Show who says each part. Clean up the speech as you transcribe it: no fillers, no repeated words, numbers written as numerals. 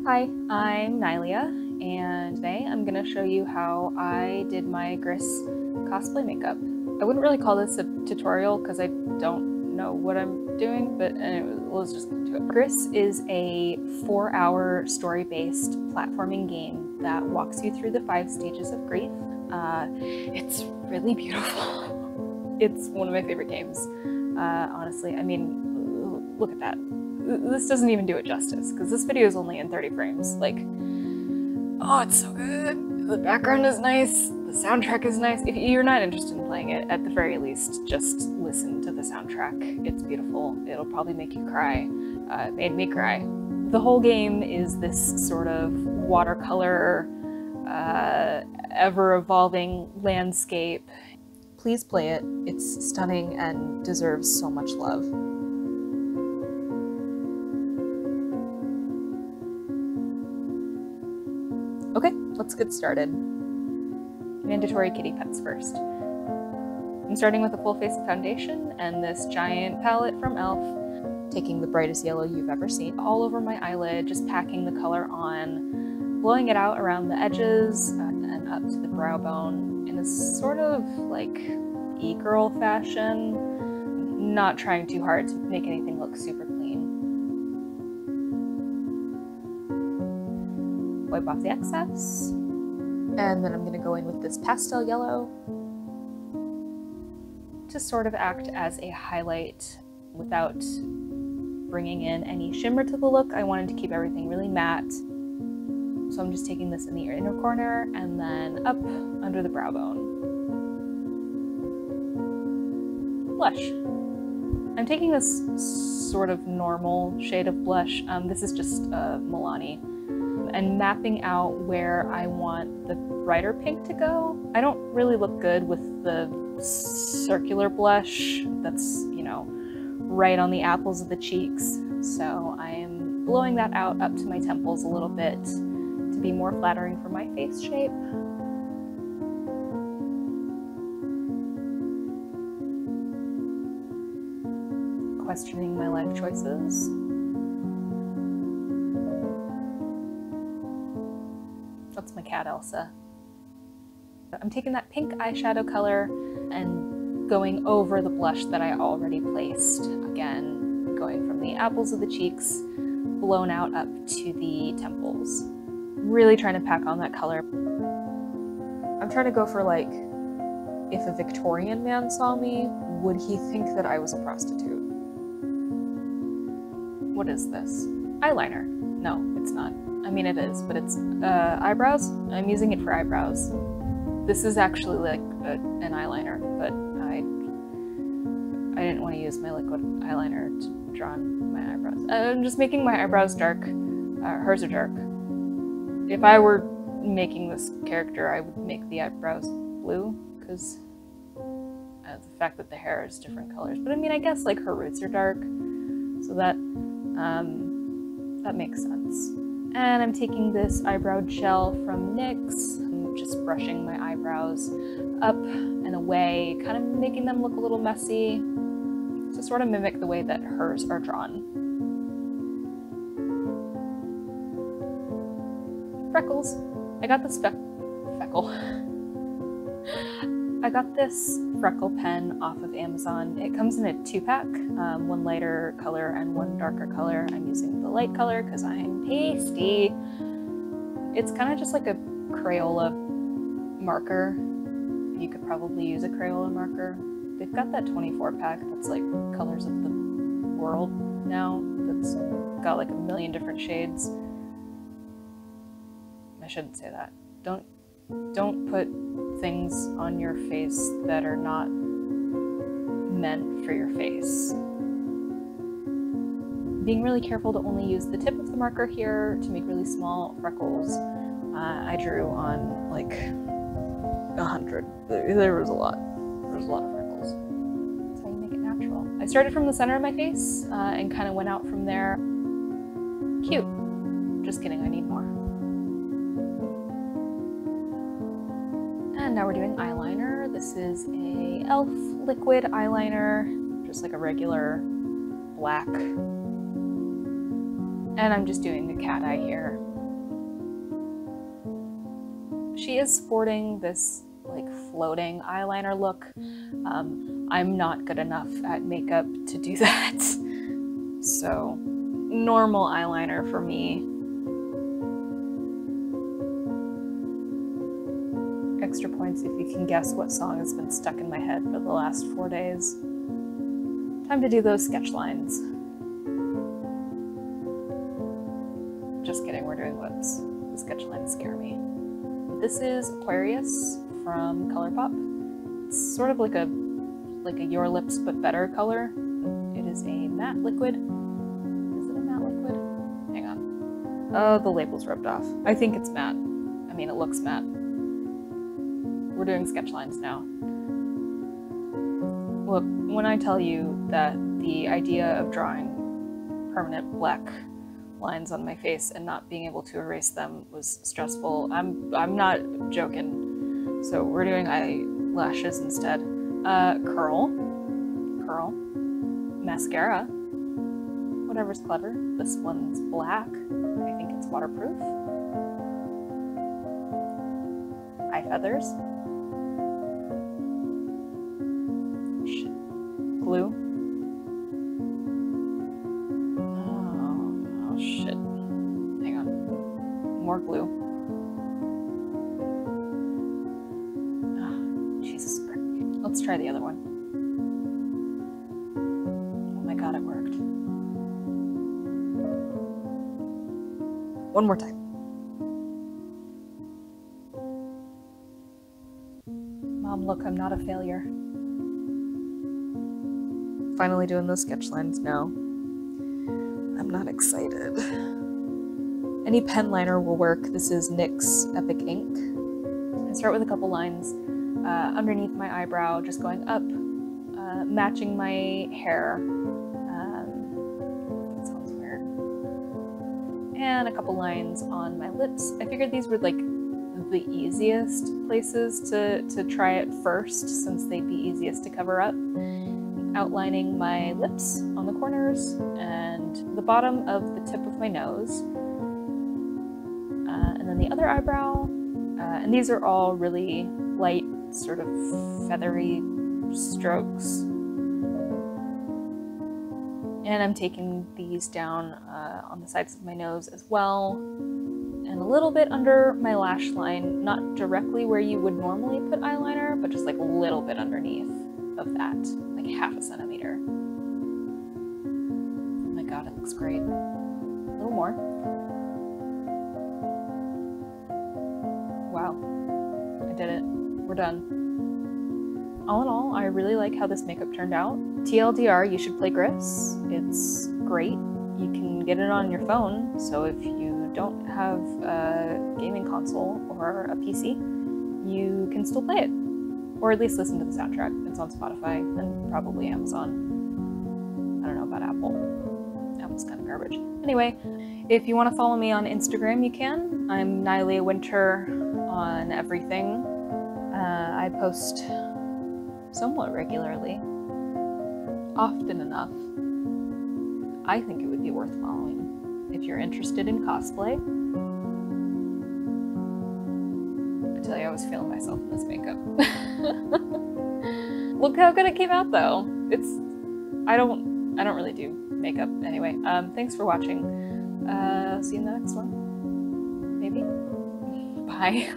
Speaker 1: Hi, I'm Nylia, and today I'm going to show you how I did my Gris cosplay makeup. I wouldn't really call this a tutorial because I don't know what I'm doing, but anyway, let's just get into it. Gris is a 4-hour story-based platforming game that walks you through the 5 stages of grief. It's really beautiful. It's one of my favorite games, honestly. I mean, look at that. This doesn't even do it justice, because this video is only in 30 frames. Like, oh, it's so good. The background is nice, the soundtrack is nice. If you're not interested in playing it, at the very least, just listen to the soundtrack. It's beautiful. It'll probably make you cry. It made me cry. The whole game is this sort of watercolor, ever-evolving landscape. Please play it. It's stunning and deserves so much love. Okay, let's get started. Mandatory kitty pets first. I'm starting with a full face foundation and this giant palette from e.l.f. Taking the brightest yellow you've ever seen all over my eyelid, just packing the color on, blowing it out around the edges and up to the brow bone in this sort of like e-girl fashion, not trying too hard to make anything look super clean. Wipe off the excess, and then I'm going to go in with this pastel yellow to sort of act as a highlight without bringing in any shimmer to the look. I wanted to keep everything really matte, so I'm just taking this in the inner corner and then up under the brow bone. Blush. I'm taking this sort of normal shade of blush. This is just Milani. And mapping out where I want the brighter pink to go. I don't really look good with the circular blush that's, you know, right on the apples of the cheeks. So I am blowing that out up to my temples a little bit to be more flattering for my face shape. Questioning my life choices. That's my cat, Elsa. I'm taking that pink eyeshadow color and going over the blush that I already placed. Again, going from the apples of the cheeks, blown out up to the temples. Really trying to pack on that color. I'm trying to go for like, if a Victorian man saw me, would he think that I was a prostitute? What is this? Eyeliner. No, it's not. I mean, it is, but it's eyebrows. I'm using it for eyebrows. This is actually like an eyeliner, but I didn't want to use my liquid eyeliner to draw on my eyebrows. I'm just making my eyebrows dark. Hers are dark. If I were making this character, I would make the eyebrows blue, because the fact that the hair is different colors. But I mean, I guess like her roots are dark, so that makes sense. And I'm taking this eyebrow gel from NYX. I'm just brushing my eyebrows up and away, kind of making them look a little messy to sort of mimic the way that hers are drawn. Freckles. I got this I got this freckle pen off of Amazon. It comes in a 2-pack, one lighter color and one darker color. I'm using the light color because I'm pasty. It's kind of just like a Crayola marker. You could probably use a Crayola marker. They've got that 24-pack that's like colors of the world now. That's got like a million different shades. I shouldn't say that. Don't put things on your face that are not meant for your face. Being really careful to only use the tip of the marker here to make really small freckles. I drew on like 100. There was a lot. There was a lot of freckles. That's how you make it natural. I started from the center of my face and kind of went out from there. Cute. Just kidding, I need more. And now we're doing eyeliner. This is a e.l.f. liquid eyeliner, just like a regular black. And I'm just doing a cat eye here. She is sporting this like floating eyeliner look. I'm not good enough at makeup to do that. So normal eyeliner for me. Extra points if you can guess what song has been stuck in my head for the last 4 days. Time to do those sketch lines. Just kidding, we're doing lips. The sketch lines scare me. This is Aquarius from ColourPop. It's sort of like a Your Lips but better color. It is a matte liquid. Is it a matte liquid? Hang on. Oh, the label's rubbed off. I think it's matte. I mean, it looks matte. We're doing sketch lines now. Look, when I tell you that the idea of drawing permanent black lines on my face and not being able to erase them was stressful, I'm not joking. So we're doing eyelashes instead. Curl, mascara, whatever's clever. This one's black. I think it's waterproof. Eye feathers. Shit. Glue. Oh shit. Hang on. More glue. Oh, Jesus Christ. Let's try the other one. Oh my god, it worked. One more time. Mom, look, I'm not a failure. Finally doing those sketch lines now. I'm not excited. Any pen liner will work. This is NYX Epic Ink. I start with a couple lines underneath my eyebrow, just going up, matching my hair. That sounds weird. And a couple lines on my lips. I figured these were like the easiest places to try it first, since they'd be easiest to cover up. Outlining my lips on the corners and the bottom of the tip of my nose, and then the other eyebrow, and these are all really light, sort of feathery strokes. And I'm taking these down on the sides of my nose as well, and a little bit under my lash line, not directly where you would normally put eyeliner, but just like a little bit underneath of that, like half a centimeter. Oh my god, it looks great. A little more. Wow, I did it. We're done. All in all, I really like how this makeup turned out. TLDR, you should play Griss. It's great. You can get it on your phone, so if you don't have a gaming console or a PC, you can still play it. Or at least listen to the soundtrack. It's on Spotify and probably Amazon. I don't know about Apple. Apple's kind of garbage. Anyway, if you want to follow me on Instagram, you can. I'm Nylia Winter on everything. I post somewhat regularly. Often enough. I think it would be worth following if you're interested in cosplay. I tell you, I was feeling myself in this makeup. Look how good it came out, though. I don't really do makeup anyway. Thanks for watching. See you in the next one. Maybe. Bye.